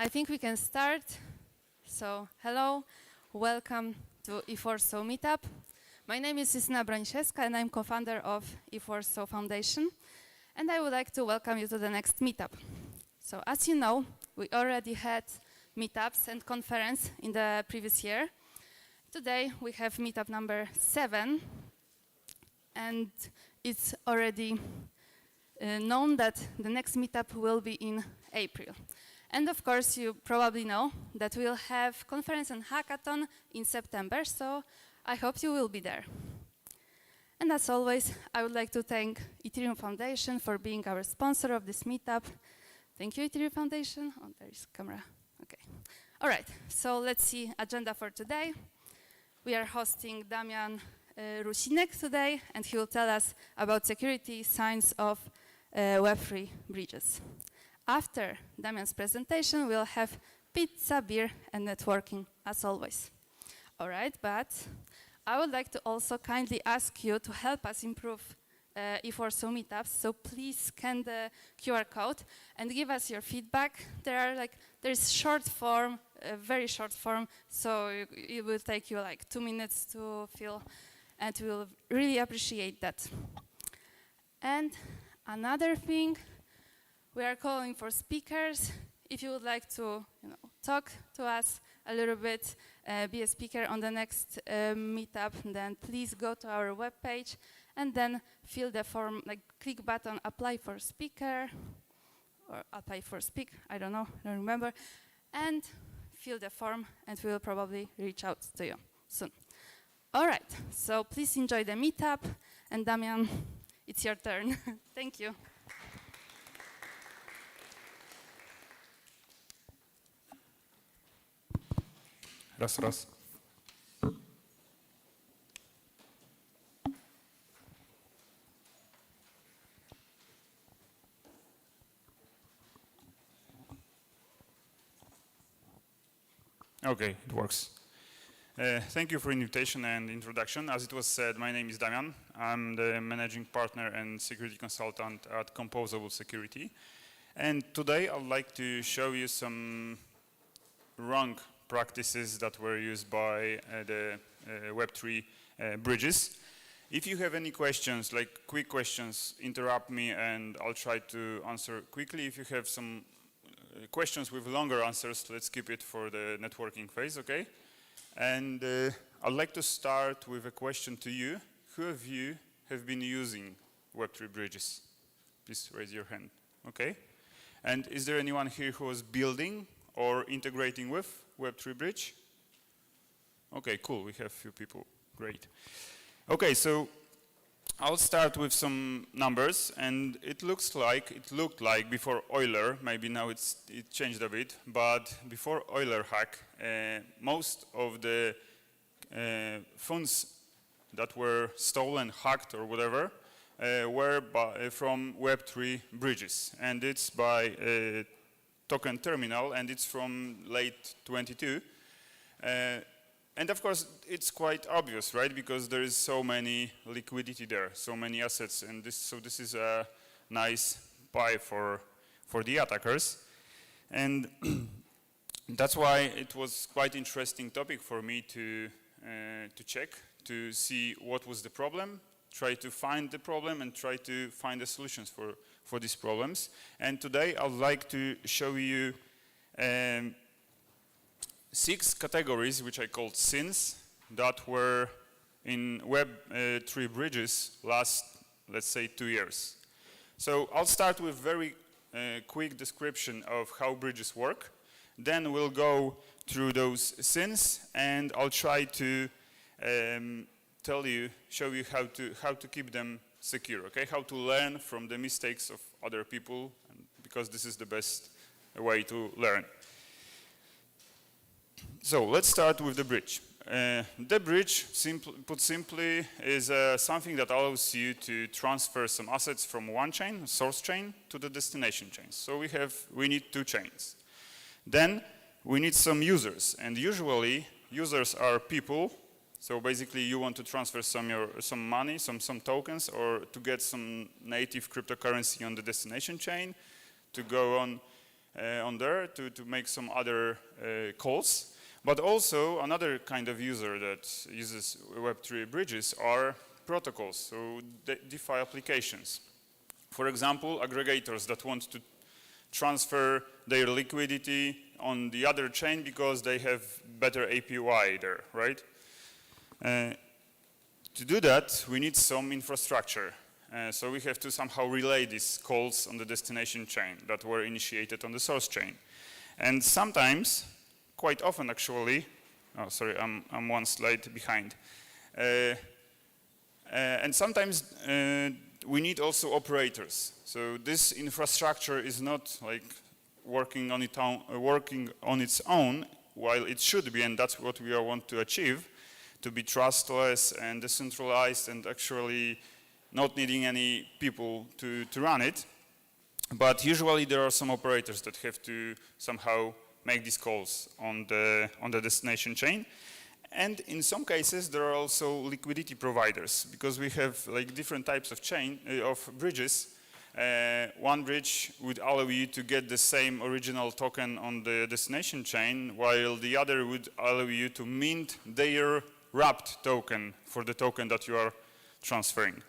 I think we can start. So, hello, welcome to ETHWarsaw Meetup. My name is Warszawska and I'm co-founder of ETHWarsaw Foundation. And I would like to welcome you to the next meetup. So, as you know, we already had meetups and conference in the previous year. Today we have meetup number 7, and it's already known that the next meetup will be in April. And of course, you probably know that we'll have conference and hackathon in September, so I hope you will be there. And as always, I would like to thank Ethereum Foundation for being our sponsor of this meetup. Thank you, Ethereum Foundation. Oh, there is camera. Okay. All right, so let's see agenda for today. We are hosting Damian Rusinek today, and he will tell us about security signs of Web3 bridges. After Damian's presentation, we'll have pizza, beer, and networking, as always. All right, but I would like to also kindly ask you to help us improve ETHWarsaw Meetups, so please scan the QR code and give us your feedback. There's short form, a very short form, so it will take you like 2 minutes to fill, and we'll really appreciate that. And another thing, we are calling for speakers. If you would like to talk to us a little bit, be a speaker on the next meetup, then please go to our webpage and then fill the form, click button, apply for speaker, or apply for speak, I don't know, I don't remember, and fill the form, and we will probably reach out to you soon. All right, so please enjoy the meetup, and Damian, it's your turn. Thank you. Raz. Okay, it works. Thank you for invitation and introduction. As it was said, my name is Damian. I'm the managing partner and security consultant at Composable Security. And today I'd like to show you some wrong practices that were used by the Web3 bridges. If you have any questions, like quick questions, interrupt me and I'll try to answer quickly. If you have some questions with longer answers, let's keep it for the networking phase, okay? And I'd like to start with a question to you. Who of you have been using Web3 bridges? Please raise your hand, okay? And is there anyone here who was building or integrating with Web3 bridge? Okay, cool, we have a few people, great. Okay, so I'll start with some numbers, and it looked like before Euler, maybe now it changed a bit, but before Euler hack, most of the funds that were stolen, hacked or whatever, were from Web3 bridges, and it's by token terminal, and it's from late 22. And of course, it's quite obvious, right? Because there is so many liquidity there, so many assets, and this is a nice pie for the attackers. And that's why it was quite interesting topic for me to check, to see what was the problem, try to find the problem, and try to find the solutions for these problems. And today I'd like to show you 6 categories, which I called sins, that were in Web3 bridges last, let's say, 2 years. So I'll start with very quick description of how bridges work. Then we'll go through those sins, and I'll try to show you how to keep them secure, okay? How to learn from the mistakes of other people, because this is the best way to learn. So let's start with the bridge. The bridge, put simply, is something that allows you to transfer some assets from one chain, source chain, to the destination chain. So we need 2 chains. Then we need some users, and usually users are people. So basically, you want to transfer some money, some tokens, or to get some native cryptocurrency on the destination chain, to go on on there to make some other calls. But also another kind of user that uses Web3 bridges are protocols, so DeFi applications. For example, aggregators that want to transfer their liquidity on the other chain because they have better APY there, right? To do that, we need some infrastructure. So we have to somehow relay these calls on the destination chain that were initiated on the source chain. And sometimes, quite often actually, oh sorry, I'm one slide behind. And sometimes we need also operators. So this infrastructure is not like working on its own, while it should be, and that's what we want to achieve, to be trustless and decentralized and actually not needing any people to run it. But usually there are some operators that have to somehow make these calls on the destination chain. And in some cases there are also liquidity providers, because we have like different types of bridges. One bridge would allow you to get the same original token on the destination chain, while the other would allow you to mint their wrapped token for the token that you are transferring.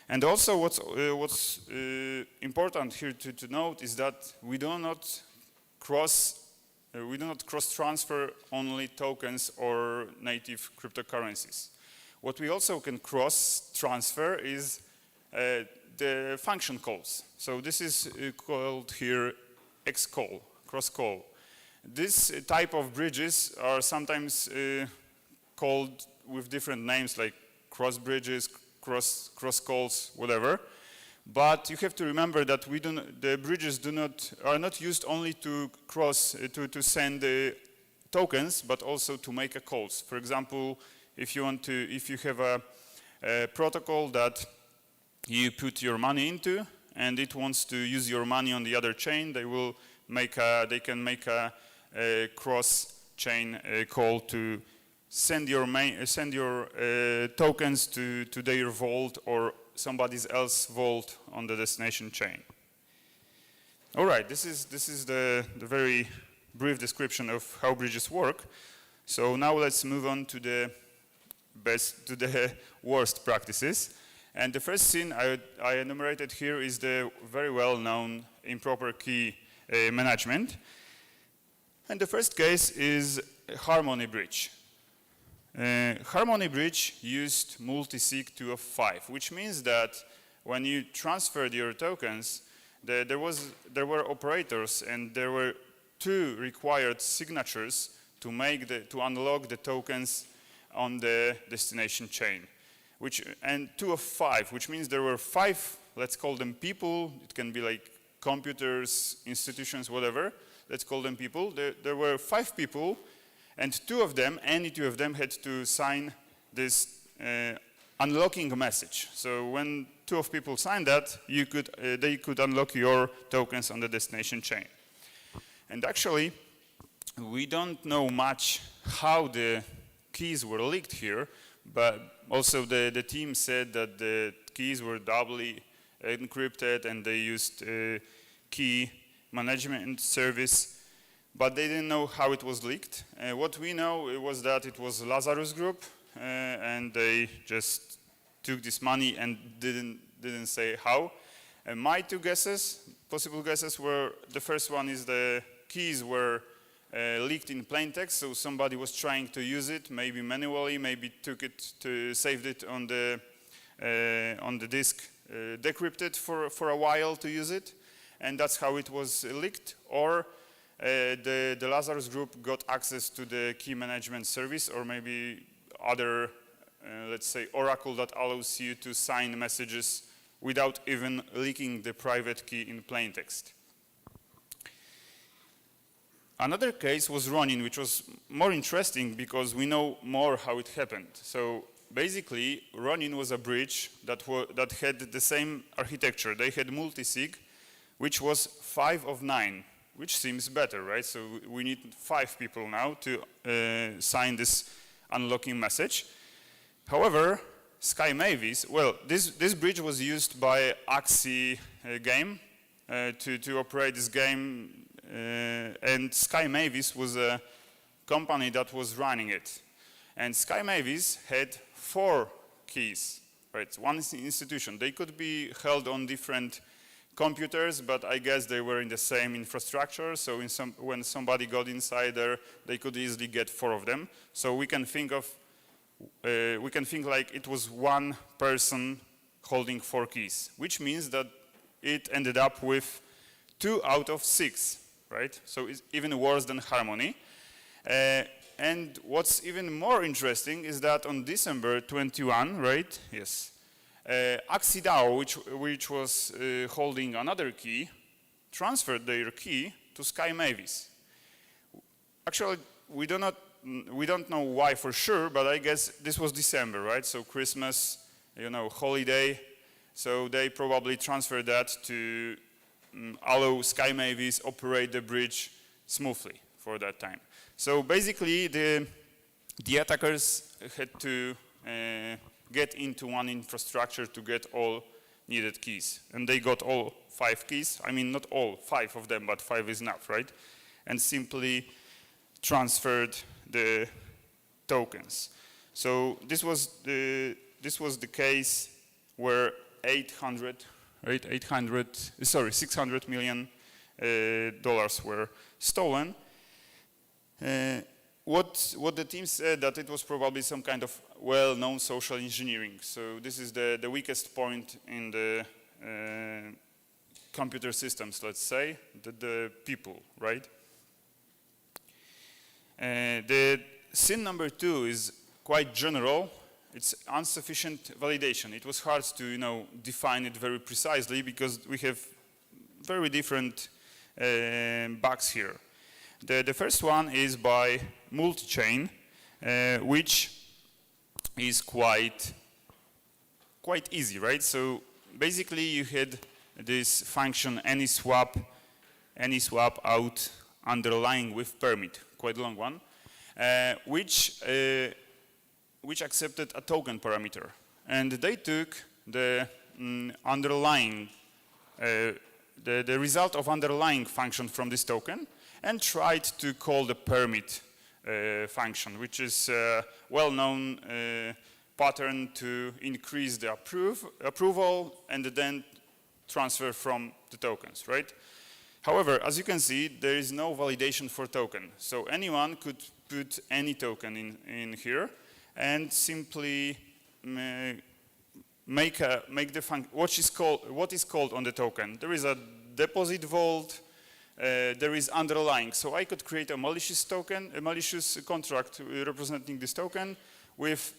And also what's important here to note is that we do not cross-transfer only tokens or native cryptocurrencies. What we also can cross-transfer is the function calls. So this is called here X-call, cross-call. This type of bridges are sometimes called with different names like cross bridges, cross calls, whatever. But you have to remember that the bridges are not used only to send tokens, but also to make calls. For example, if you have a protocol that you put your money into, and it wants to use your money on the other chain, they can make a cross-chain call to send your tokens to their vault or somebody else's vault on the destination chain. All right, this is the very brief description of how bridges work. So now let's move on to the worst practices. And the first sin I enumerated here is the very well-known improper key management. And the first case is Harmony bridge. Harmony bridge used multi-sig 2 of 5, which means that when you transferred your tokens, there were operators and there were 2 required signatures to unlock the tokens on the destination chain. And 2 of 5, which means there were 5, let's call them people. It can be like computers, institutions, whatever. Let's call them people. There were 5 people, and any two of them had to sign this unlocking message. So when 2 of people signed that, they could unlock your tokens on the destination chain. And actually, we don't know much how the keys were leaked here, but also the team said that the keys were doubly encrypted and they used key management service, but they didn't know how it was leaked. What we know was that it was Lazarus Group, and they just took this money and didn't say how. My 2 possible guesses were, the first one is the keys were leaked in plain text, so somebody was trying to use it, maybe manually, maybe saved it on the disk, decrypted for a while to use it, and that's how it was leaked. Or the Lazarus Group got access to the key management service, or maybe other, let's say, oracle that allows you to sign messages without even leaking the private key in plain text. Another case was Ronin, which was more interesting because we know more how it happened. So basically, Ronin was a bridge that had the same architecture. They had multi-sig, which was 5 of 9, which seems better, right? So we need 5 people now to sign this unlocking message. However, Sky Mavis, well, this bridge was used by Axie game to operate this game and Sky Mavis was a company that was running it. And Sky Mavis had 4 keys, right? One is the institution. They could be held on different computers, but I guess they were in the same infrastructure. So when somebody got inside there, they could easily get 4 of them. So we can think like it was one person holding 4 keys, which means that it ended up with 2 out of 6, right? So it's even worse than Harmony. And what's even more interesting is that on December 21, right? Yes. Axidao, which was holding another key, transferred their key to Sky Mavis. Actually, we don't know why for sure, but I guess this was December, right? So Christmas, you know, holiday. So they probably transferred that to allow Sky Mavis operate the bridge smoothly for that time. So basically, the attackers had to get into one infrastructure to get all needed keys. And they got all 5 keys. I mean, not all 5 of them, but 5 is enough, right? And simply transferred the tokens. So this was the case where 600 million dollars were stolen. What the team said that it was probably some kind of well-known social engineering. So this is the weakest point in the computer systems, let's say, the people, right? The sin number 2 is quite general. It's insufficient validation. It was hard to, you know, define it very precisely because we have very different bugs here. The first one is by multi-chain, which is quite easy, right? So basically you had this function AnySwap out underlying with permit, quite a long one, which accepted a token parameter. And they took the underlying, the result of underlying function from this token and tried to call the permit function, which is a well-known pattern to increase the approval and then transfer from the tokens, right? However, as you can see, there is no validation for token. So anyone could put any token in here and simply make the function what is called on the token. There is a deposit vault. There is underlying. So I could create a malicious token, a malicious contract representing this token with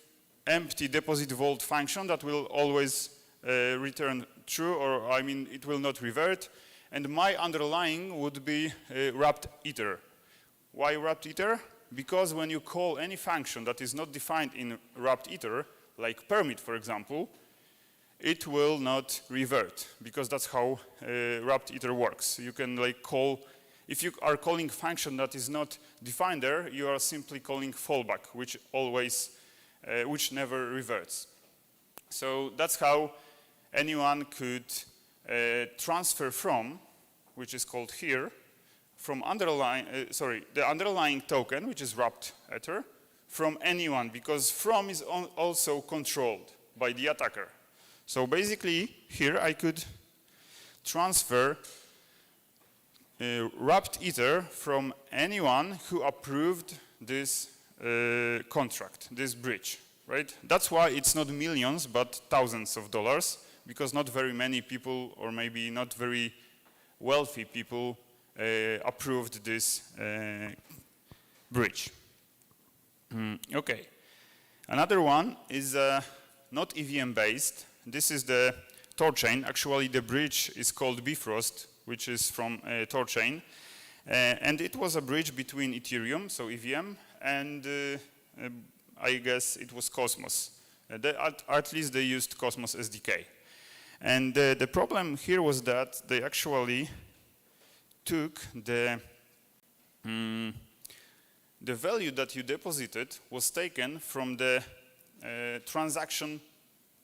empty deposit vault function that will always return true, or I mean it will not revert. And my underlying would be wrapped ether. Why wrapped ether? Because when you call any function that is not defined in wrapped ether, like permit for example, it will not revert, because that's how wrapped ether works. You can like call, if you are calling function that is not defined there, you are simply calling fallback, which never reverts. So that's how anyone could transfer from, which is called here, from the underlying token, which is wrapped ether, from anyone, because from is also controlled by the attacker. So basically, here I could transfer wrapped ether from anyone who approved this contract, this bridge, right? That's why it's not millions, but thousands of dollars, because not very many people, or maybe not very wealthy people, approved this bridge. Okay. Another one is not EVM based. This is the Tor chain. Actually, the bridge is called Bifrost, which is from Tor chain. And it was a bridge between Ethereum, so EVM, and I guess it was Cosmos. At least they used Cosmos SDK. And the problem here was that they actually took the value that you deposited was taken from the transaction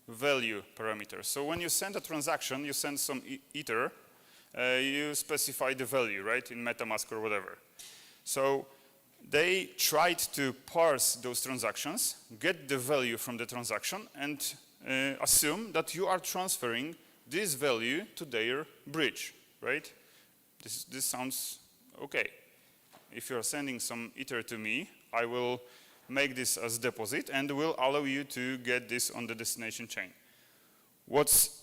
value parameter. So when you send a transaction, you send some ether, you specify the value, right, in MetaMask or whatever. So they tried to parse those transactions, get the value from the transaction, and assume that you are transferring this value to their bridge, right? This sounds okay. If you're sending some Ether to me, I will make this as deposit and will allow you to get this on the destination chain. What's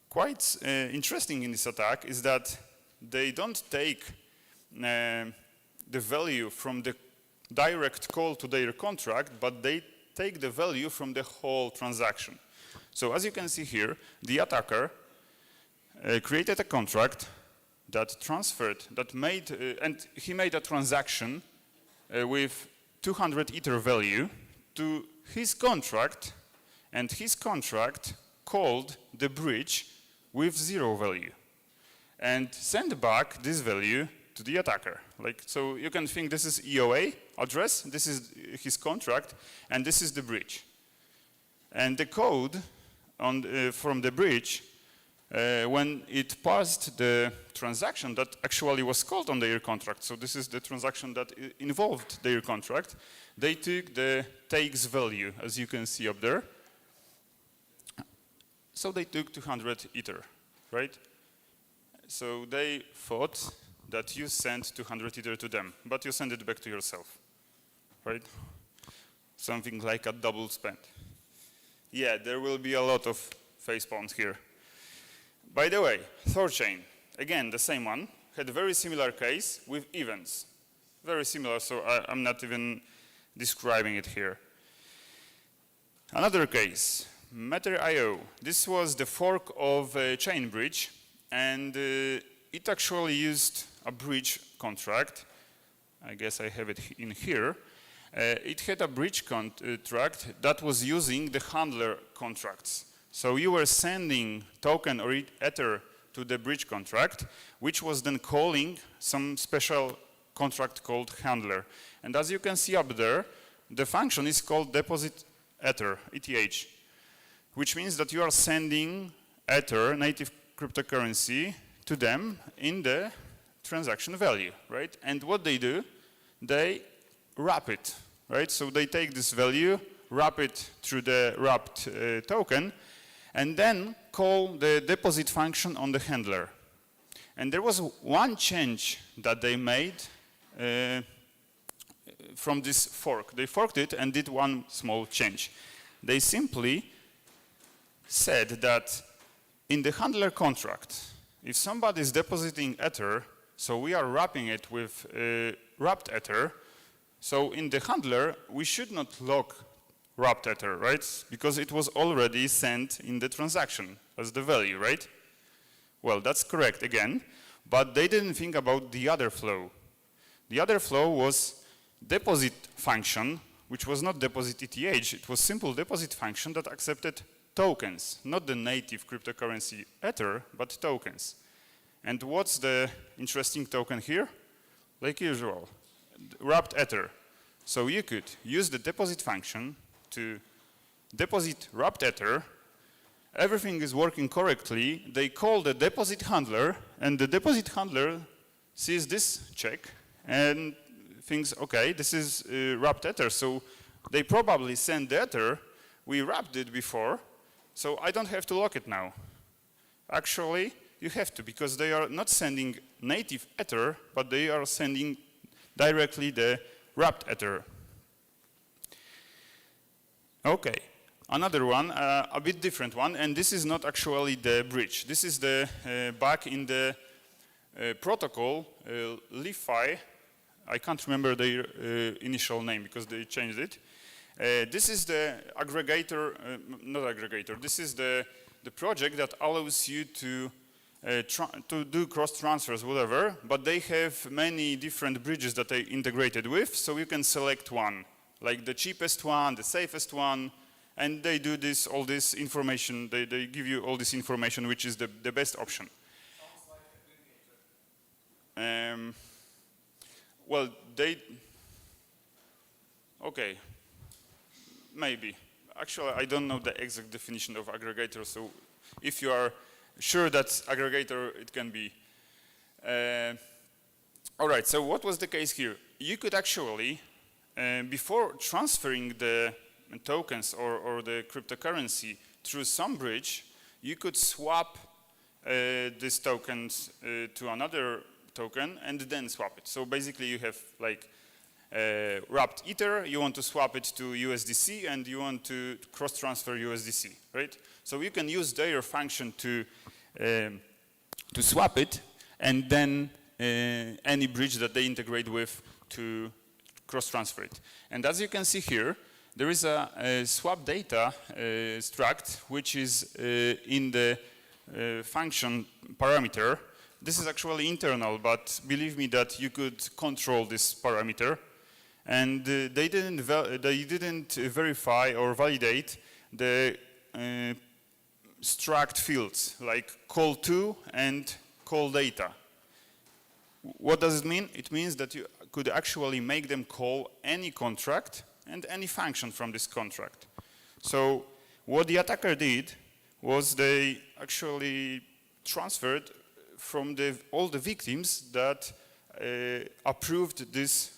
quite interesting in this attack is that they don't take the value from the direct call to their contract, but they take the value from the whole transaction. So as you can see here, the attacker created a contract that transferred, that made, and he made a transaction with 200 Ether value to his contract, and his contract called the bridge with 0 value and send back this value to the attacker. Like, so you can think this is EOA address, this is his contract, and this is the bridge. And the code on, from the bridge, when it parsed the transaction that actually was called on their contract, so this is the transaction that involved their contract, they took the takes value, as you can see up there. So they took 200 Ether, right? So they thought that you sent 200 Ether to them, but you send it back to yourself, right? Something like a double spend. Yeah, there will be a lot of facepalms here. By the way, Thorchain, again, the same one, had a very similar case with events. Very similar, so I'm not even describing it here. Another case, Matter.io. This was the fork of Chainbridge, and it actually used a bridge contract. I guess I have it in here. It had a bridge contract that was using the handler contracts. So you were sending token or Ether to the bridge contract, which was then calling some special contract called handler. And as you can see up there, the function is called deposit Ether, ETH, which means that you are sending Ether, native cryptocurrency, to them in the transaction value, right? And what they do, they wrap it, right? So they take this value, wrap it through the wrapped token, and then call the deposit function on the handler. And there was one change that they made from this fork. They forked it and did one small change. They simply said that in the handler contract, if somebody is depositing Ether, so we are wrapping it with wrapped Ether, so in the handler, we should not lock wrapped Ether, right? Because it was already sent in the transaction as the value, right? Well, that's correct again, but they didn't think about the other flow. The other flow was deposit function, which was not deposit ETH, it was simple deposit function that accepted tokens, not the native cryptocurrency Ether, but tokens. And what's the interesting token here? Like usual, wrapped Ether. So you could use the deposit function to deposit wrapped Ether. Everything is working correctly. They call the deposit handler, and the deposit handler sees this check and thinks, okay, this is wrapped Ether. So they probably send the Ether. We wrapped it before, so I don't have to lock it now. Actually, you have to, because they are not sending native Ether, but they are sending directly the wrapped Ether. Okay, another one, a bit different one, and this is not actually the bridge. This is the back in the protocol, LeafFi. I can't remember their initial name because they changed it. This is the aggregator, not aggregator, this is the project that allows you to do cross transfers, whatever, but they have many different bridges that they integrated with, so you can select one, like the cheapest one, the safest one, and they do this, all this information, they give you all this information, which is the best option. Sounds like aggregator. Well, okay, maybe. Actually, I don't know the exact definition of aggregator, so if you are sure that's aggregator, it can be All right, so what was the case here? You could actually, before transferring the tokens or the cryptocurrency through some bridge, you could swap these tokens to another token and then swap it. So basically you have like wrapped Ether, you want to swap it to USDC and you want to cross-transfer USDC, right? So you can use their function to swap it and then any bridge that they integrate with to cross-transfer it. And as you can see here, there is a swap data struct which is in the function parameter. This is actually internal, but believe me that you could control this parameter. And they didn't verify or validate the struct fields like call to and call data. What does it mean? It means that you could actually make them call any contract and any function from this contract. So what the attacker did was they actually transferred from all the victims that approved this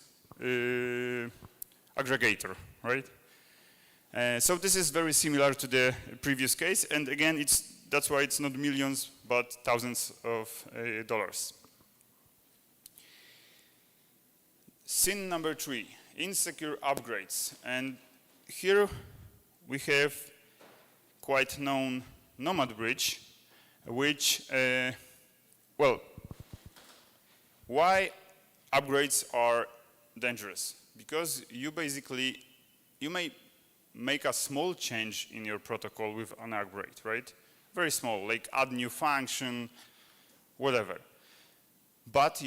aggregator, right? So this is very similar to the previous case, and again, that's why it's not millions, but thousands of dollars. Sin number 3, insecure upgrades. And here we have quite known Nomad Bridge, which, well, why upgrades are dangerous? Because you may make a small change in your protocol with an upgrade, right? Very small, like add new function, whatever. But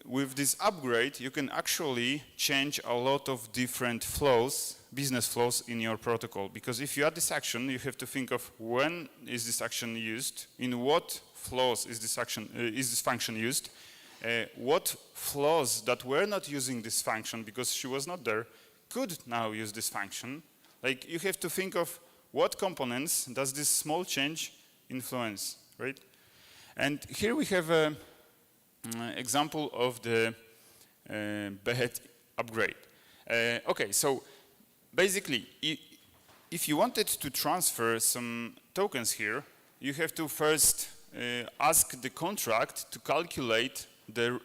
with this upgrade, you can actually change a lot of different flows, business flows in your protocol. Because if you add this action, you have to think of when is this action used, in what flows is this function used, what flows that were not using this function because she was not there could now use this function. Like you have to think of what components does this small change influence, right? And here we have a example of the bad upgrade. Okay, so basically, if you wanted to transfer some tokens here, you have to first ask the contract to calculate the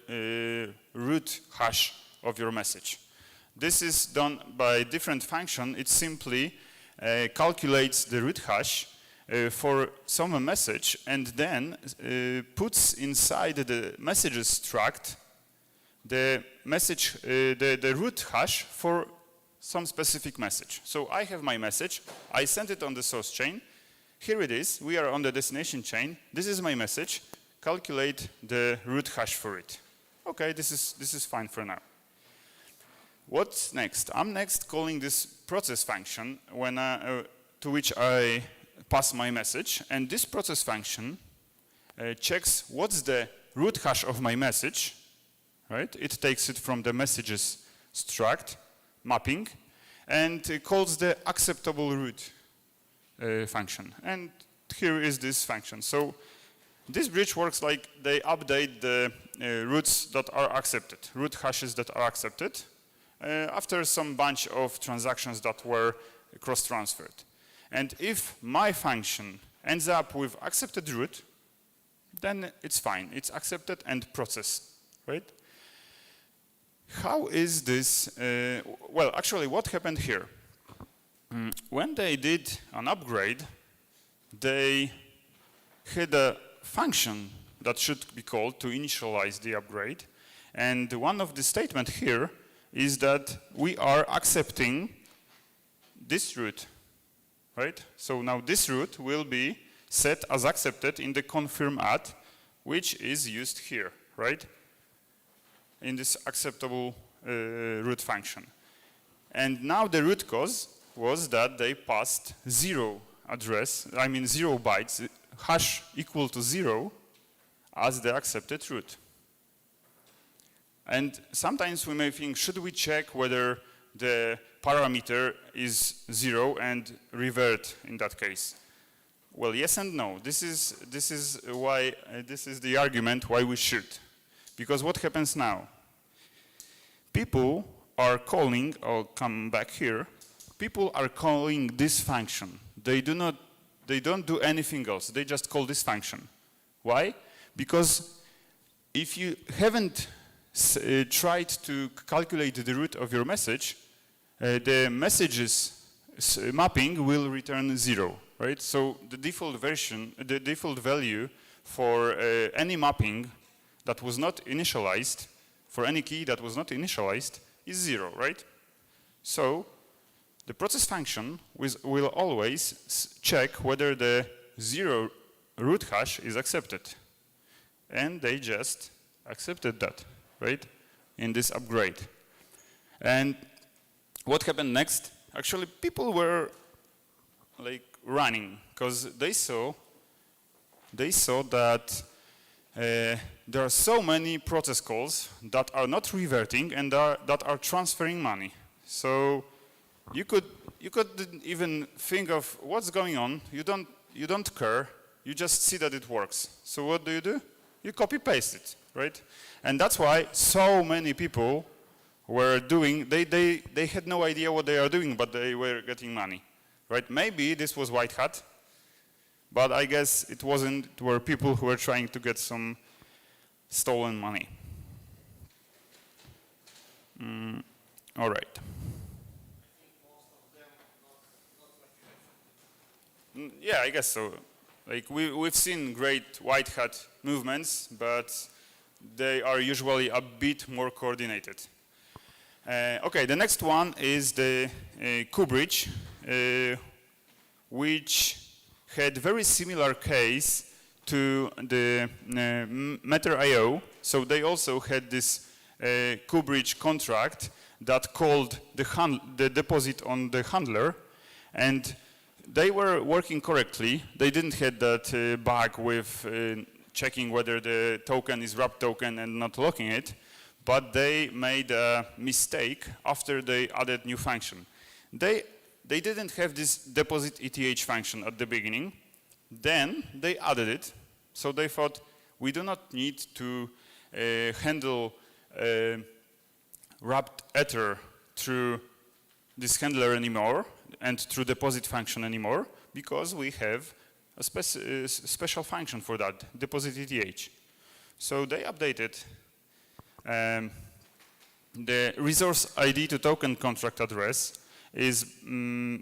root hash of your message. This is done by a different function. It simply calculates the root hash for some message and then puts inside the messages struct the message, the root hash for some specific message. So I have my message, I sent it on the source chain, here it is, we are on the destination chain, this is my message, calculate the root hash for it. Okay, this is fine for now. What's next? I'm next calling this process function when to which I pass my message, and this process function checks what's the root hash of my message, right? It takes it from the messages struct mapping and calls the acceptable root function. And here is this function. So this bridge works like they update the roots that are accepted, root hashes that are accepted after some bunch of transactions that were cross-transferred. And if my function ends up with accepted root, then it's fine. It's accepted and processed, right? How is this? Well, actually, what happened here? When they did an upgrade, they had a function that should be called to initialize the upgrade. And one of the statements here is that we are accepting this root, right? So now this root will be set as accepted in the confirm add, which is used here, right? In this acceptable root function. And now the root cause was that they passed 0 bytes, hash equal to 0 as the accepted root. And sometimes we may think, should we check whether the parameter is 0 and revert in that case? Well, yes and no. This is the argument why we should. Because what happens now? People are calling, I'll come back here, people are calling this function. They don't do anything else, they just call this function. Why? Because if you haven't tried to calculate the root of your message, the messages mapping will return 0, right? So the default version, the default value for any mapping that was not initialized, for any key that was not initialized, is 0, right? So the process function will always check whether the 0 root hash is accepted. And they just accepted that, right, in this upgrade. And what happened next? Actually, people were like running because they saw that there are so many process calls that are not reverting and that are transferring money. So you could even think of what's going on. You don't care. You just see that it works. So what do? You copy paste it, right? And that's why so many people were doing. They had no idea what they are doing, but they were getting money, right? Maybe this was white hat, but I guess it wasn't. It were people who were trying to get some stolen money. All right. Yeah, I guess so. Like we've seen great white hat movements, but they are usually a bit more coordinated. Okay, the next one is the KuBridge, which had very similar case to the Matter.io. So they also had this KuBridge contract that called the deposit on the handler, and they were working correctly. They didn't have that bug with checking whether the token is wrapped token and not locking it, but they made a mistake after they added new function. They didn't have this deposit ETH function at the beginning. Then they added it. So they thought, we do not need to handle wrapped Ether through this handler anymore and through deposit function anymore, because we have a special function for that, deposit ETH. So they updated the resource ID to token contract address is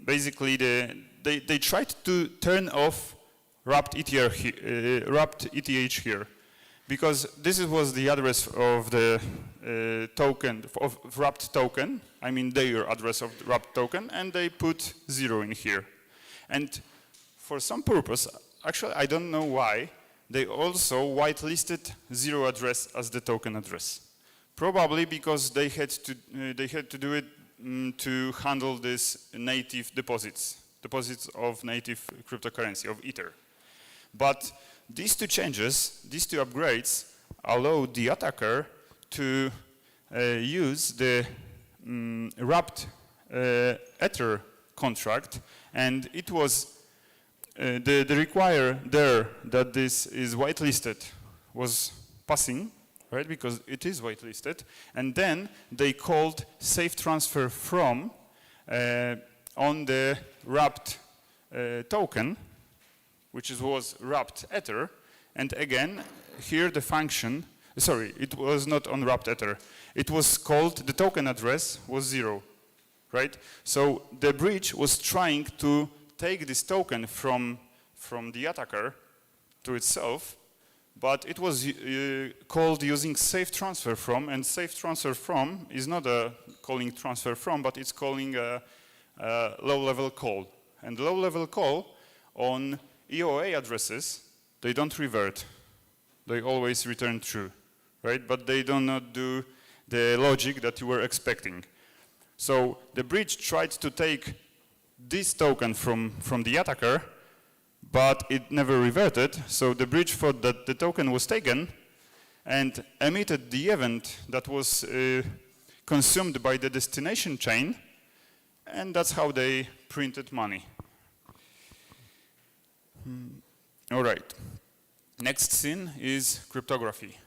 basically they tried to turn off wrapped ETH here, because this was the address of the token, of wrapped token, I mean their address of the wrapped token, and they put 0 in here. And for some purpose, actually I don't know why, they also whitelisted 0 address as the token address. Probably because they had to do it to handle this native deposits of native cryptocurrency, of Ether. But these two changes, these two upgrades, allow the attacker to use the wrapped Ether contract, and it was the require there that this is whitelisted was passing, right? Because it is whitelisted, and then they called safe transfer from on the wrapped token, which was wrapped Ether, and again here the function. Sorry, it was not on wrapped Ether. It was called, the token address was 0, right? So the bridge was trying to take this token from the attacker to itself, but it was called using safe transfer from, and safe transfer from is not a calling transfer from, but it's calling a low-level call. And low-level call on EOA addresses, they don't revert. They always return true, right? But they do not do the logic that you were expecting. So the bridge tried to take this token from the attacker, but it never reverted. So the bridge thought that the token was taken and emitted the event that was consumed by the destination chain, and that's how they printed money. All right. Next scene is cryptography.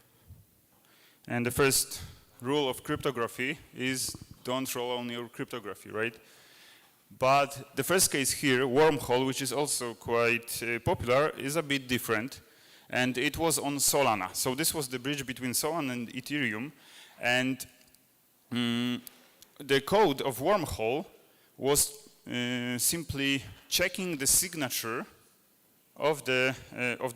And the first rule of cryptography is don't roll on your cryptography, right? But the first case here, wormhole, which is also quite popular, is a bit different. And it was on Solana. So this was the bridge between Solana and Ethereum. And the code of wormhole was simply checking the signature of the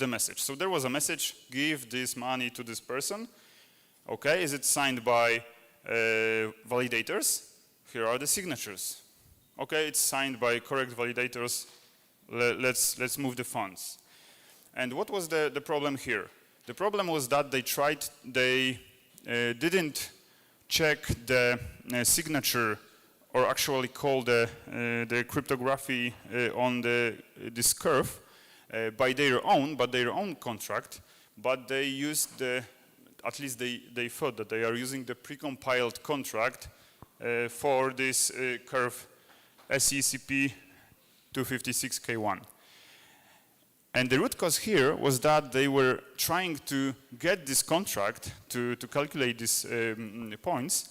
message. So there was a message, give this money to this person. Okay, is it signed by validators? Here are the signatures. Okay, it's signed by correct validators. Let's move the funds. And what was the problem here? The problem was that they didn't check the signature or actually call the cryptography on this curve by their own contract, but they used at least they thought that they are using the precompiled contract for this curve SECP 256K1. And the root cause here was that they were trying to get this contract to calculate these points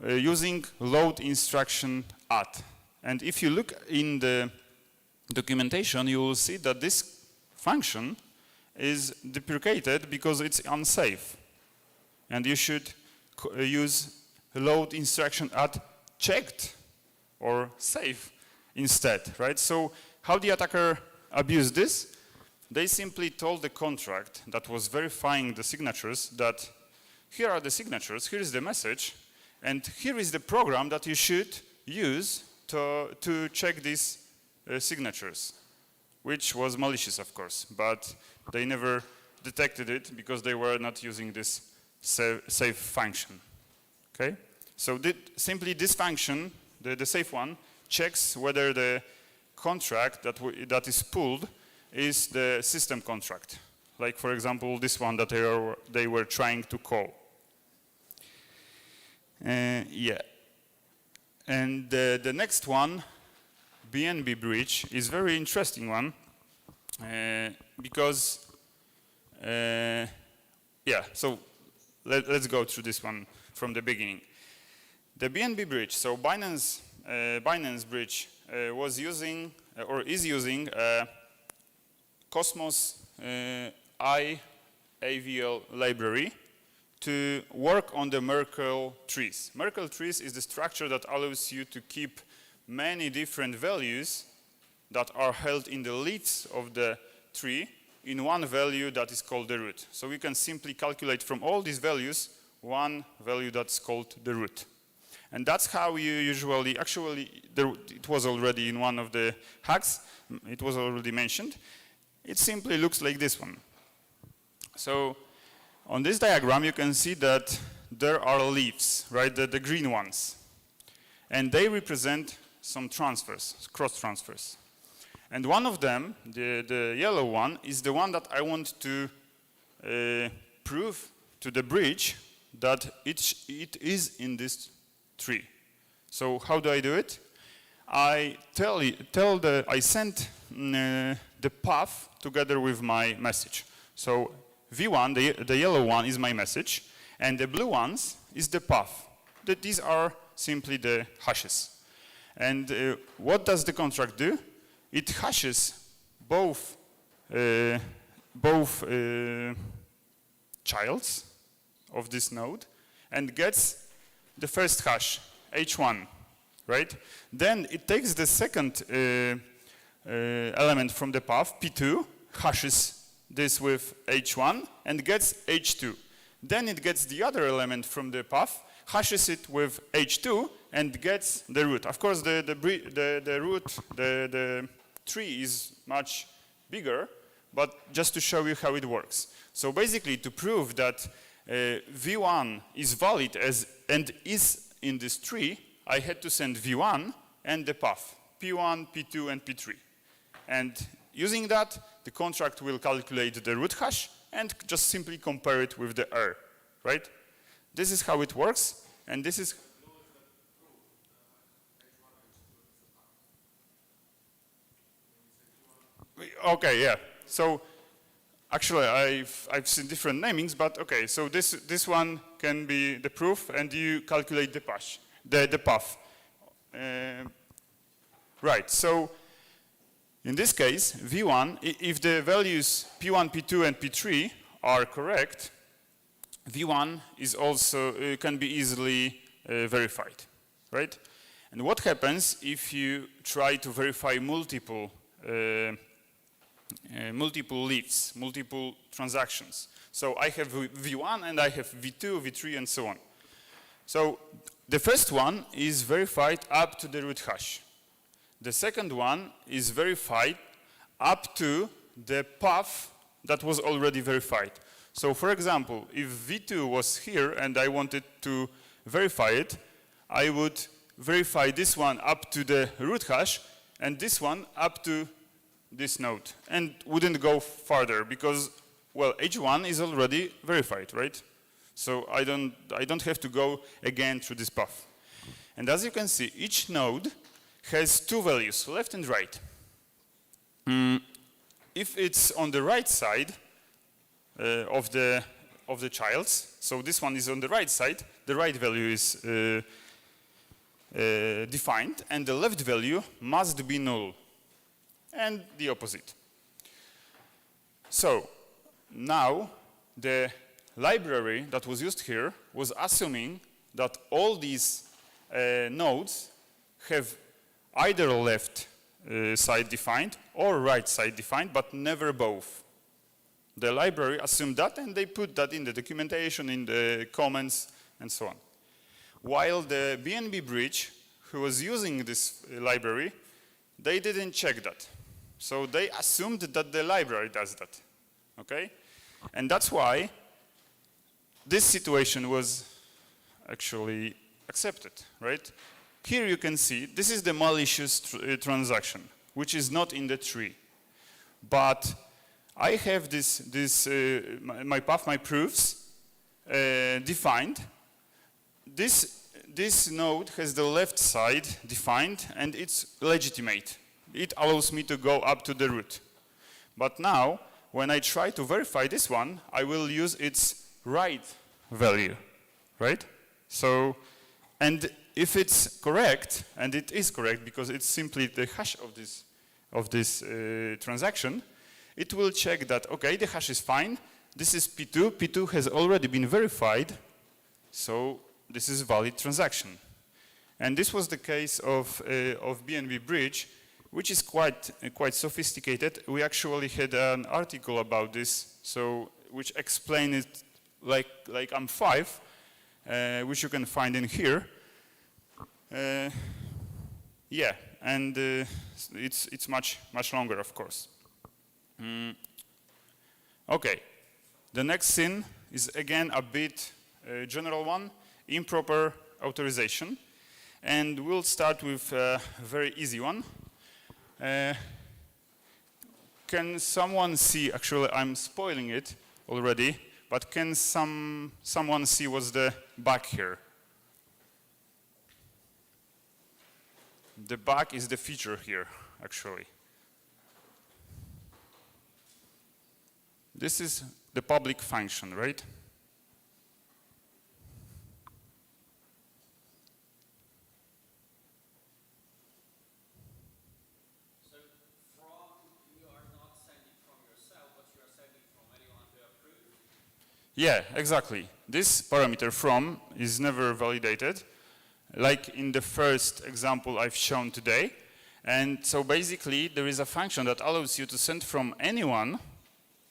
using load instruction add. And if you look in the documentation, you will see that this function is deprecated because it's unsafe. And you should use load instruction add checked or safe instead, right? So how the attacker abused this? They simply told the contract that was verifying the signatures that here are the signatures, here is the message, and here is the program that you should use to check these signatures, which was malicious, of course, but they never detected it because they were not using this safe function, okay? So simply this function, the safe one, checks whether the contract that is pulled is the system contract. Like, for example, this one that they were trying to call. Yeah. And the next one, BNB bridge, is very interesting one because, yeah, so let's go through this one from the beginning. The BNB bridge, so Binance bridge was using, or is using, Cosmos IAVL library to work on the Merkle trees. Merkle trees is the structure that allows you to keep many different values that are held in the leaves of the tree in one value that is called the root. So we can simply calculate from all these values one value that's called the root. And that's how you usually, actually, it was already in one of the hacks, it was already mentioned. It simply looks like this one. So on this diagram, you can see that there are leaves, right, the green ones. And they represent some transfers, cross transfers. And one of them, the yellow one, is the one that I want to prove to the bridge that it is in this tree. So how do I do it? I send the path together with my message. So V1, the yellow one, is my message, and the blue ones is the path. These are simply the hashes. And what does the contract do? It hashes both childs of this node and gets the first hash, H1, right? Then it takes the second element from the path, P2, hashes this with H1 and gets H2. Then it gets the other element from the path, hashes it with H2 and gets the root. Of course, the root, the tree is much bigger, but just to show you how it works. So basically, to prove that V1 is valid and is in this tree, I had to send V1 and the path, P1, P2, and P3. And using that, the contract will calculate the root hash and just simply compare it with the error, right? This is how it works, and this is... Okay, yeah. So Actually, I've seen different namings, but okay, so this one can be the proof, and you calculate the path. Right, so in this case, V1, if the values P1, P2, and P3 are correct, V1 is also can be easily verified, right? And what happens if you try to verify multiple leaves, multiple transactions? So I have V1 and I have V2, V3, and so on. So the first one is verified up to the root hash. The second one is verified up to the path that was already verified. So for example, if V2 was here and I wanted to verify it, I would verify this one up to the root hash and this one up to this node, and wouldn't go further because, well, H1 is already verified, right? So I don't have to go again through this path. And as you can see, each node has two values, left and right. If it's on the right side of the child's, so this one is on the right side, the right value is defined, and the left value must be null, and the opposite. So now the library that was used here was assuming that all these nodes have either left side defined or right side defined, but never both. The library assumed that, and they put that in the documentation, in the comments, and so on. While the BNB bridge, who was using this library, they didn't check that. So they assumed that the library does that, okay? And that's why this situation was actually accepted, right? Here you can see, this is the malicious transaction, which is not in the tree. But I have my path, my proofs defined. This node has the left side defined, and it's legitimate. It allows me to go up to the root. But now, when I try to verify this one, I will use its right value, right? So, and if it's correct, and it is correct because it's simply the hash of this transaction, it will check that, okay, the hash is fine, this is P2, P2 has already been verified, so this is a valid transaction. And this was the case of BNB Bridge, which is quite sophisticated. We actually had an article about this, so which explained it like AMP5, which you can find in here. Yeah, and it's much longer, of course. Okay, the next sin is again a bit general one, improper authorization, and we'll start with a very easy one. Can someone see? Actually, I'm spoiling it already, but can someone see what's the bug here? The bug is the feature here, actually. This is the public function, right? So you are not sending from yourself, but you are sending from anyone who approved? Yeah, exactly. This parameter from is never validated, like in the first example I've shown today. And so basically there is a function that allows you to send from anyone,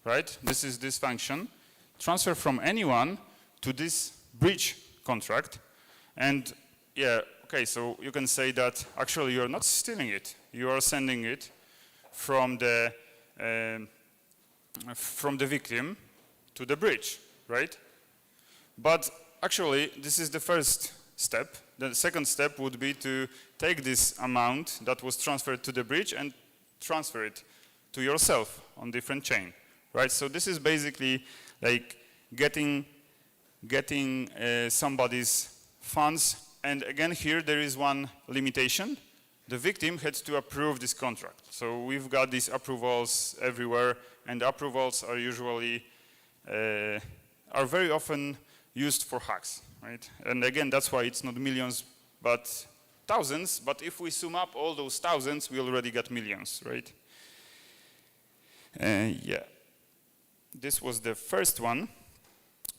right? This is this function, transfer from anyone to this bridge contract. And yeah, okay, so you can say that actually you're not stealing it. You are sending it from the victim to the bridge, right? But actually this is the first step. The second step would be to take this amount that was transferred to the bridge and transfer it to yourself on different chain, right? So this is basically like getting somebody's funds. And again, here there is one limitation. the victim had to approve this contract. So we've got these approvals everywhere, and approvals are usually, are very often used for hacks, right? And again, that's why it's not millions, but thousands. But if we sum up all those thousands, we already got millions, right? Yeah. This was the first one,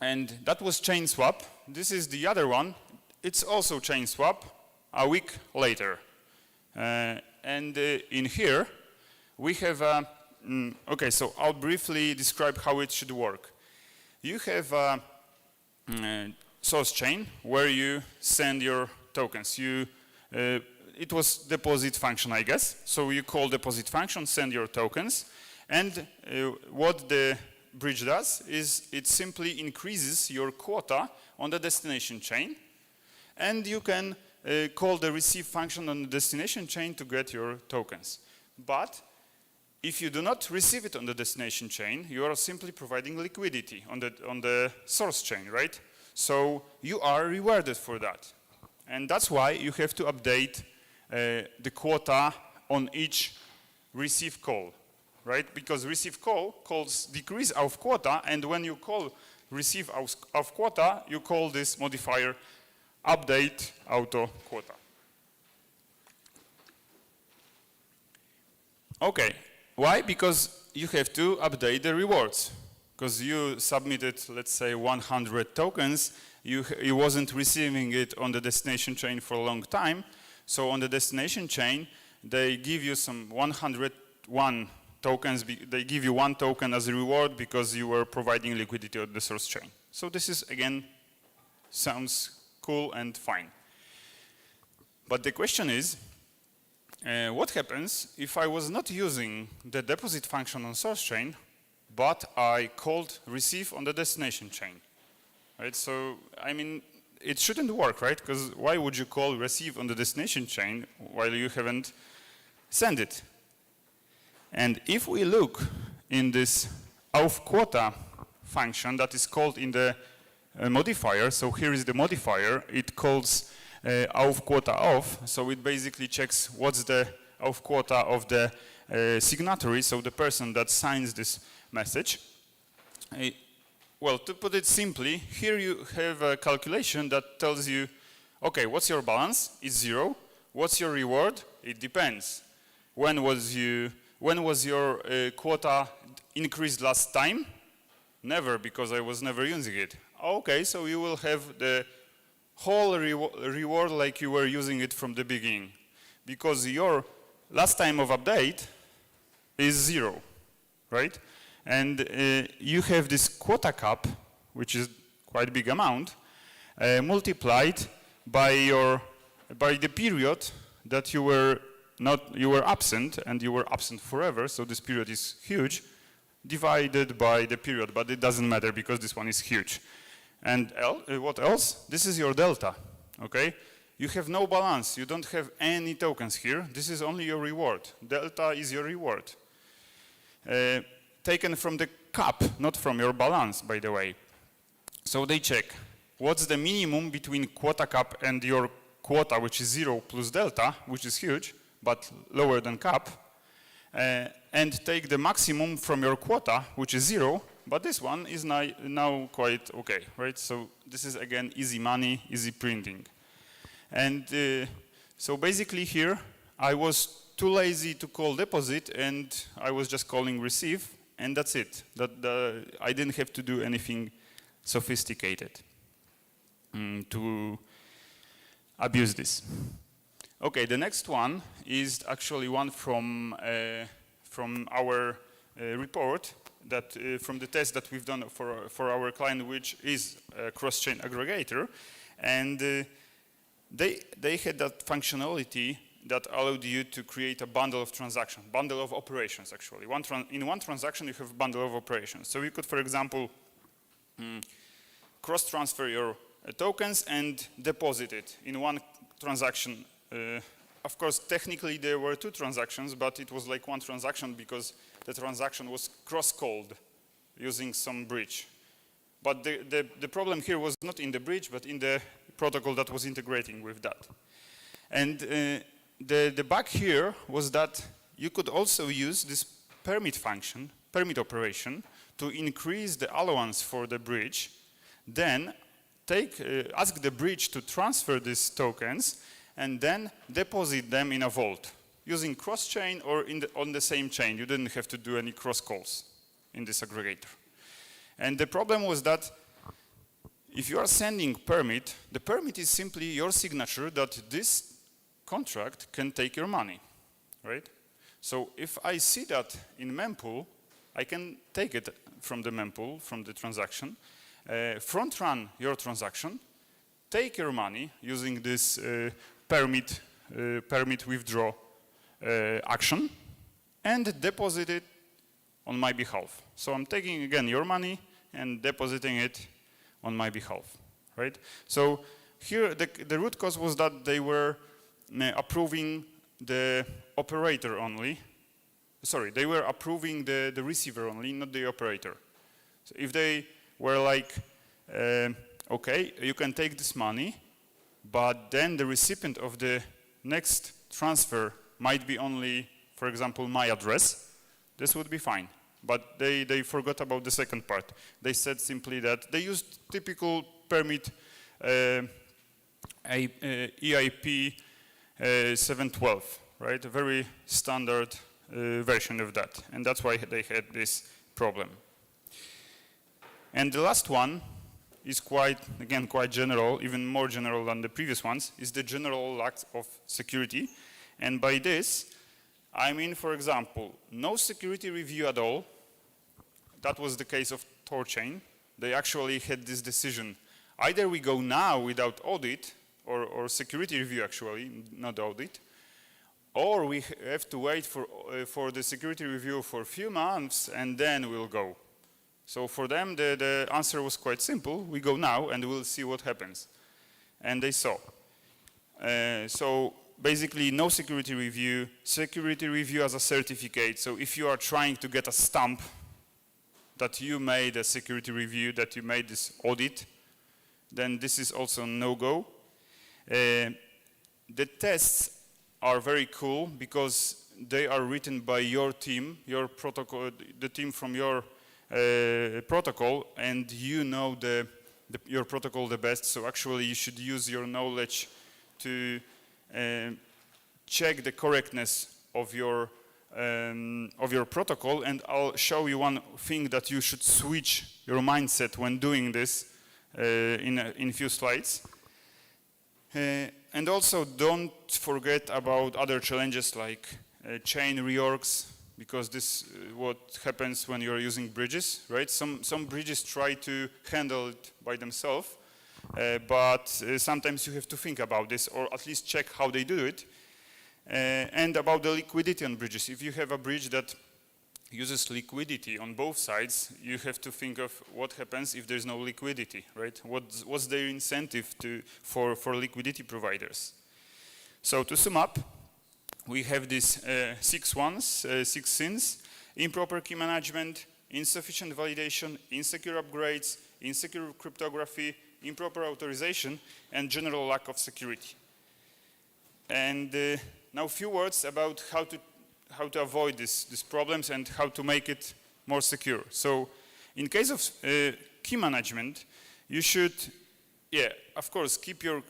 and that was chain swap. This is the other one. It's also chain swap a week later. In here, we have, okay, so I'll briefly describe how it should work. You have a source chain where you send your tokens. It was deposit function, I guess. So you call deposit function, send your tokens, and what the bridge does is it simply increases your quota on the destination chain, and you can call the receive function on the destination chain to get your tokens. But if you do not receive it on the destination chain, you are simply providing liquidity on the source chain, right? So you are rewarded for that. And that's why you have to update the quota on each receive call, right? Because receive call calls decrease of quota, and when you call receive of quota, you call this modifier update auto quota. Okay, why? Because you have to update the rewards. Because you submitted, let's say, 100 tokens, you wasn't receiving it on the destination chain for a long time. So on the destination chain, they give you some 101 tokens. They give you 1 token as a reward because you were providing liquidity on the source chain. So this is, again, sounds cool and fine. But the question is, what happens if I was not using the deposit function on source chain, but I called receive on the destination chain, right? So, I mean, it shouldn't work, right? Because why would you call receive on the destination chain while you haven't sent it? And if we look in this auf quota function that is called in the modifier, so here is the modifier, it calls auf quota off, so it basically checks what's the auf quota of the signatory, so the person that signs this message. Well, to put it simply, here you have a calculation that tells you, okay, what's your balance? It's 0. What's your reward? It depends. When was your quota increased last time? Never, because I was never using it. Okay, so you will have the whole reward like you were using it from the beginning, because your last time of update is 0, right? And you have this quota cap, which is quite a big amount, multiplied by the period that you were absent, and you were absent forever, so this period is huge, divided by the period, but it doesn't matter because this one is huge. And what else? This is your delta, okay? You have no balance, you don't have any tokens here, this is only your reward. Delta is your reward. Taken from the cap, not from your balance, by the way. So they check what's the minimum between quota cap and your quota, which is 0 plus delta, which is huge, but lower than cap, and take the maximum from your quota, which is 0, but this one is now quite okay, right? So this is, again, easy money, easy printing. And so basically here, I was too lazy to call deposit, and I was just calling receive, and that's it. I didn't have to do anything sophisticated to abuse this. Okay, the next one is actually one from our report, that from the test that we've done for our client, which is a cross-chain aggregator, and they had that functionality that allowed you to create a bundle of transactions, bundle of operations, actually. In one transaction, you have a bundle of operations. So you could, for example, cross-transfer your tokens and deposit it in one transaction. Of course, technically, there were 2 transactions, but it was like one transaction because the transaction was cross-called using some bridge. But the problem here was not in the bridge, but in the protocol that was integrating with that. And the bug here was that you could also use this permit function, permit operation, to increase the allowance for the bridge, then ask the bridge to transfer these tokens, and then deposit them in a vault using cross-chain or on the same chain. You didn't have to do any cross calls in this aggregator. And the problem was that if you are sending permit, the permit is simply your signature that this contract can take your money, right? So if I see that in mempool, I can take it from the mempool, from the transaction, front run your transaction, take your money using this permit withdraw action, and deposit it on my behalf. So I'm taking again your money and depositing it on my behalf, right? So here the root cause was that they were approving the operator only. Sorry, they were approving the receiver only, not the operator. So if they were like, okay, you can take this money, but then the recipient of the next transfer might be only, for example, my address, this would be fine. But they forgot about the second part. They said simply that they used typical permit EIP 712, right? A very standard version of that. And that's why they had this problem. And the last one is quite general, even more general than the previous ones, is the general lack of security. And by this, I mean, for example, no security review at all. That was the case of Thorchain. They actually had this decision. Either we go now without audit, or security review actually, not audit, or we have to wait for the security review for a few months and then we'll go. So for them, the answer was quite simple. We go now and we'll see what happens. And they saw. So basically, no security review as a certificate. So if you are trying to get a stamp that you made a security review, that you made this audit, then this is also no-go. The tests are very cool because they are written by your team, your protocol, the team from your protocol, and you know your protocol the best. So actually, you should use your knowledge to check the correctness of your protocol. And I'll show you one thing that you should switch your mindset when doing this in a few slides. And also, don't forget about other challenges like chain reorgs, because this is what happens when you're using bridges, right? Some bridges try to handle it by themselves, but sometimes you have to think about this, or at least check how they do it. And about the liquidity on bridges. If you have a bridge that uses liquidity on both sides, you have to think of what happens if there's no liquidity, right? What's their incentive for liquidity providers? So to sum up, we have these 6 sins: improper key management, insufficient validation, insecure upgrades, insecure cryptography, improper authorization, and general lack of security. And now a few words about how to avoid these problems and how to make it more secure. So in case of key management, you should, of course, keep your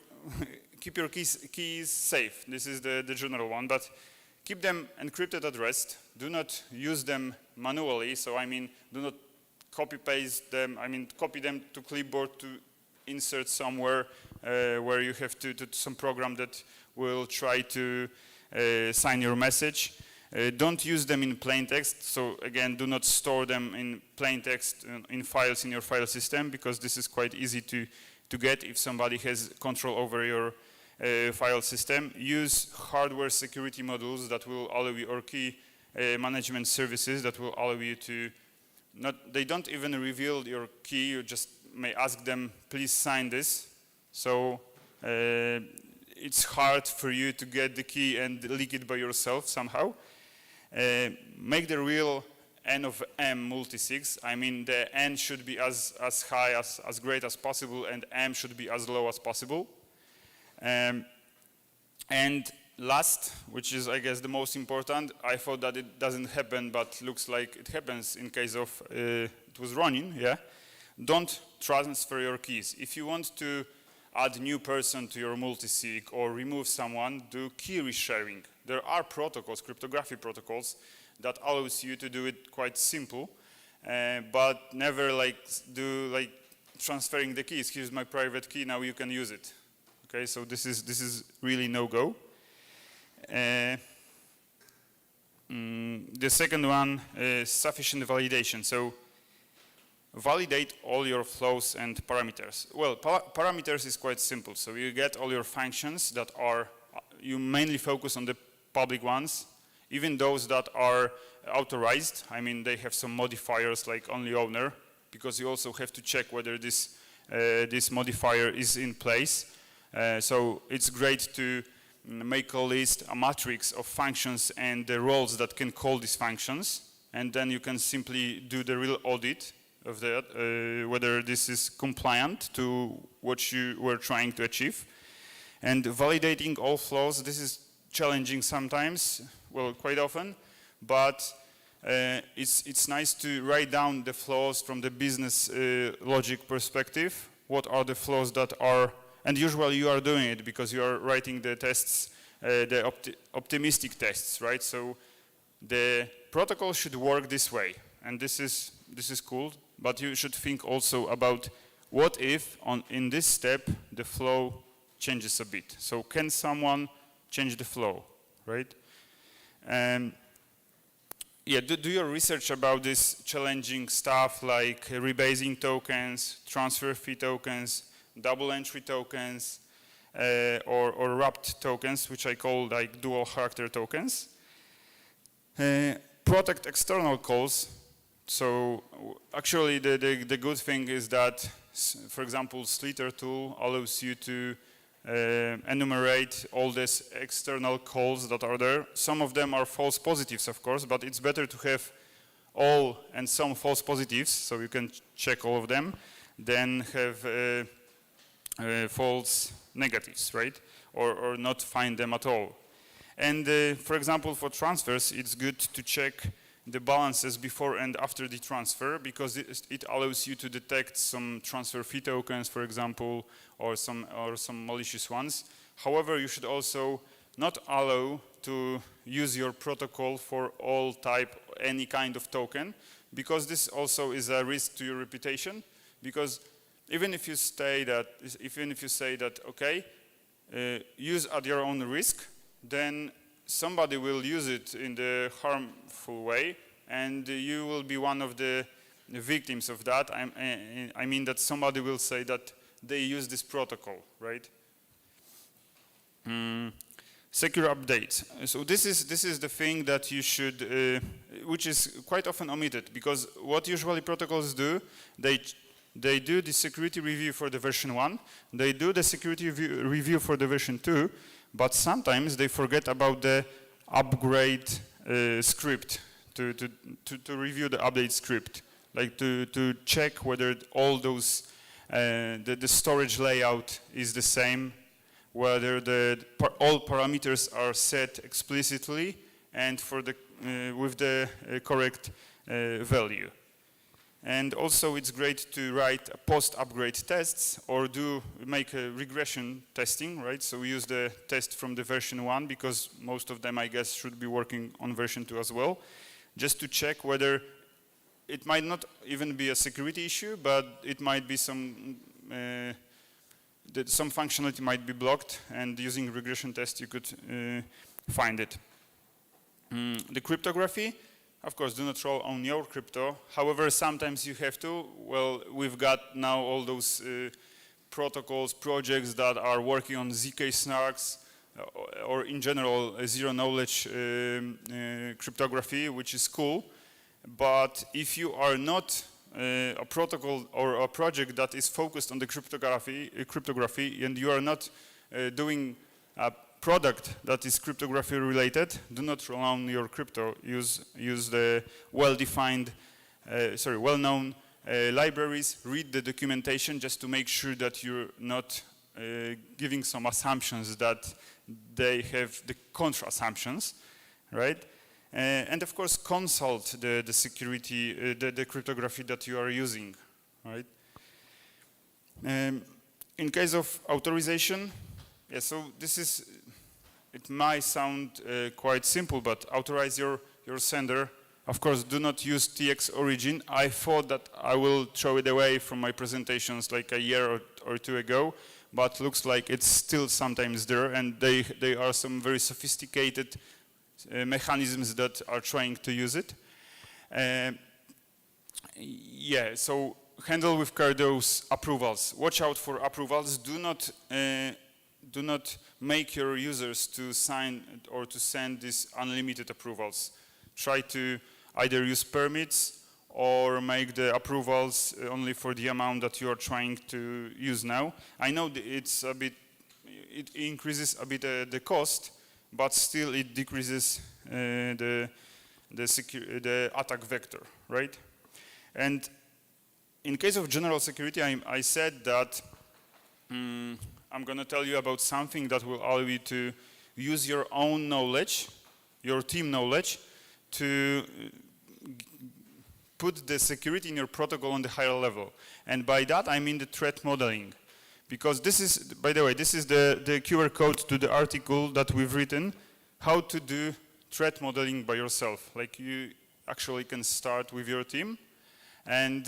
keys safe. This is the general one, but keep them encrypted at rest. Do not use them manually. So I mean, do not copy paste them. I mean, copy them to clipboard to insert somewhere where you have to some program that will try to sign your message. Don't use them in plain text. So again, do not store them in plain text in files in your file system, because this is quite easy to get if somebody has control over your file system. Use hardware security modules that will allow you, or key management services that will allow you to they don't even reveal your key. You just may ask them, please sign this. So it's hard for you to get the key and leak it by yourself somehow. Make the real n of m multisig's. I mean, the n should be as high, as great as possible, and m should be as low as possible. And last, which is, I guess, the most important, I thought that it doesn't happen, but looks like it happens in case of it was running, yeah? Don't transfer your keys. If you want to add new person to your multisig or remove someone, do key resharing. There are protocols, cryptography protocols, that allows you to do it quite simple, but never do transferring the keys. Here's my private key, now you can use it. Okay, so this is really no-go. The second one is sufficient validation. So validate all your flows and parameters. Well, parameters is quite simple. So you get all your functions that are, you mainly focus on the public ones, even those that are authorized. I mean, they have some modifiers like only owner, because you also have to check whether this modifier is in place. So it's great to make a list, a matrix of functions and the roles that can call these functions, and then you can simply do the real audit of that, whether this is compliant to what you were trying to achieve. And validating all flows, this is challenging sometimes, well, quite often, but it's nice to write down the flows from the business logic perspective. What are the flows that are, and usually you are doing it because you are writing the tests, the optimistic tests, right? So the protocol should work this way, and this is cool, but you should think also about what if in this step the flow changes a bit. So can someone change the flow, right? And yeah, do your research about this challenging stuff like rebasing tokens, transfer fee tokens, double entry tokens, or wrapped tokens, which I call like dual character tokens. Protect external calls. So actually the good thing is that, for example, Slitter tool allows you to enumerate all these external calls that are there. Some of them are false positives, of course, but it's better to have all and some false positives, so you can check all of them, than have false negatives, right? Or not find them at all. And for example, for transfers, it's good to check the balances before and after the transfer, because it allows you to detect some transfer fee tokens, for example, or some malicious ones. However, you should also not allow to use your protocol for any kind of token, because this also is a risk to your reputation. Because even if you say that okay, use at your own risk, then somebody will use it in the harmful way, and you will be one of the victims of that. I mean that somebody will say that they use this protocol, right? Secure updates. So this is the thing that you should, which is quite often omitted, because what usually protocols do, they do the security review for the version 1, they do the security review for the version 2, but sometimes they forget about the upgrade script, to review the update script, like to check whether all those, the storage layout is the same, whether all parameters are set explicitly and with the correct value. And also it's great to write post-upgrade tests or make a regression testing, right? So we use the test from the version 1 because most of them, I guess, should be working on version 2 as well, just to check whether it might not even be a security issue, but it might be some functionality might be blocked, and using regression test you could find it. The cryptography. Of course, do not roll on your crypto. However, sometimes you have to. Well, we've got now all those protocols, projects that are working on ZK snarks, or in general, zero-knowledge cryptography, which is cool. But if you are not a protocol or a project that is focused on the cryptography, and you are not doing a product that is cryptography related, do not rely on your crypto. Use the well-known libraries. Read the documentation just to make sure that you're not giving some assumptions that they have the contra assumptions, right? And of course, consult the security, the cryptography that you are using, right? In case of authorization, yeah, so this is, it might sound quite simple, but authorize your sender. Of course, do not use TX origin. I thought that I will throw it away from my presentations like a year or two ago, but looks like it's still sometimes there, and they are some very sophisticated mechanisms that are trying to use it. Yeah, so handle with care those approvals. Watch out for approvals. Do not make your users to sign or to send these unlimited approvals. Try to either use permits or make the approvals only for the amount that you are trying to use now. I know it's a bit, it increases a bit the cost, but still it decreases the attack vector, right? And in case of general security, I said that I'm going to tell you about something that will allow you to use your own knowledge, your team knowledge, to put the security in your protocol on the higher level. And by that, I mean the threat modeling. Because this is, by the way, this is the QR code to the article that we've written, how to do threat modeling by yourself. Like you actually can start with your team. And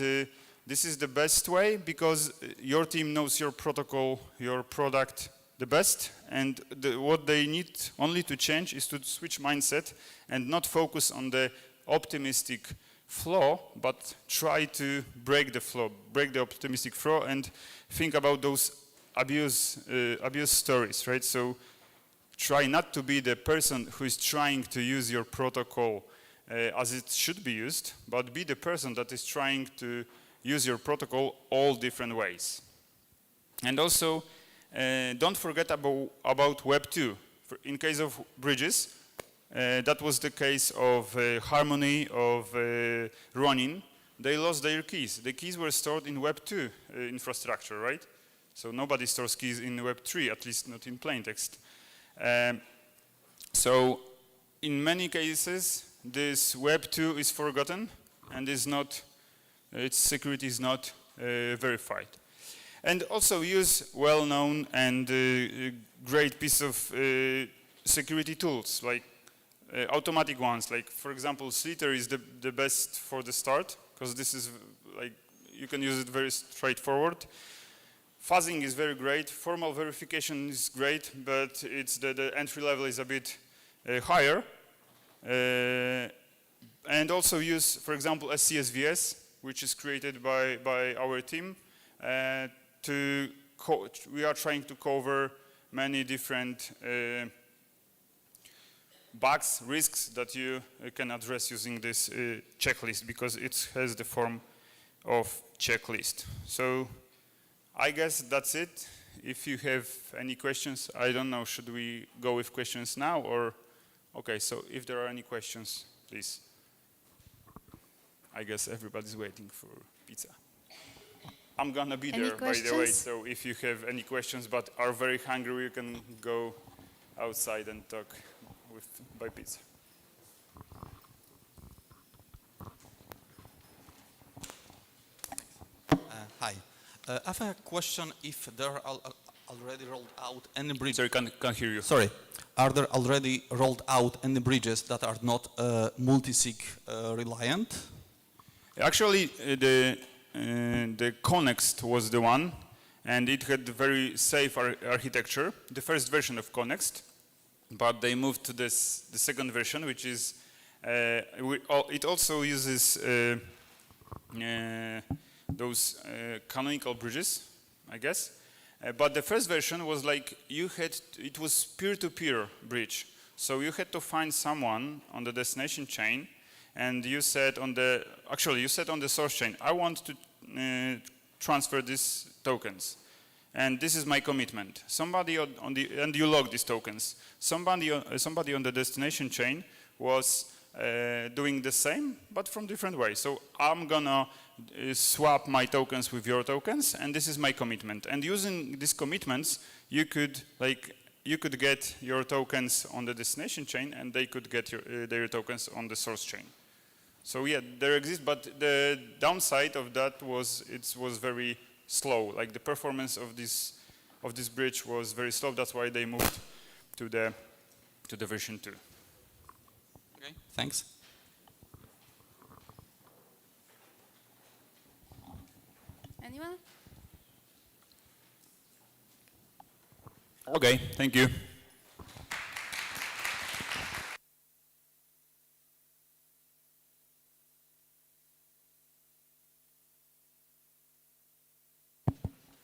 this is the best way because your team knows your protocol, your product the best. And what they need only to change is to switch mindset and not focus on the optimistic flow, but try to break the flow, break the optimistic flow, and think about those abuse stories, right? So try not to be the person who is trying to use your protocol as it should be used, but be the person that is trying to use your protocol all different ways. And also, don't forget about Web 2. In case of bridges, that was the case of Harmony, of Ronin. They lost their keys. The keys were stored in Web 2 infrastructure, right? So nobody stores keys in Web 3, at least not in plain text. So in many cases, this Web 2 is forgotten and is not, its security is not verified. And also use well-known and great piece of security tools, like automatic ones, like for example, Slither is the best for the start, because this is like, you can use it very straightforward. Fuzzing is very great, formal verification is great, but it's the entry level is a bit higher. And also use, for example, SCSVS, which is created by our team. We are trying to cover many different bugs, risks that you can address using this checklist, because it has the form of checklist. So I guess that's it. If you have any questions, I don't know, should we go with questions now or? Okay, so if there are any questions, please. I guess everybody's waiting for pizza. I'm gonna be there, by the way, so if you have any questions but are very hungry, you can go outside and talk by pizza. Hi. I have a question if there are already rolled out any bridges. Sorry, can't hear you. Sorry. Are there already rolled out any bridges that are not multi-sig reliant? Actually, the Connext was the one, and it had very safe architecture, the first version of Connext, but they moved to the second version, which is, it also uses those canonical bridges, I guess. But the first version was like, it was peer-to-peer bridge. So you had to find someone on the destination chain, and you said on the source chain, I want to transfer these tokens. And this is my commitment. Somebody and you log these tokens. Somebody on the destination chain was doing the same, but from different ways. So I'm gonna swap my tokens with your tokens, and this is my commitment. And using these commitments, you could you could get your tokens on the destination chain, and they could get their tokens on the source chain. So yeah, there exists, but the downside of that was it was very slow. Like the performance of this bridge was very slow. That's why they moved to the version 2. Okay, thanks. Anyone? Okay, thank you.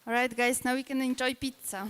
All right, guys, now we can enjoy pizza.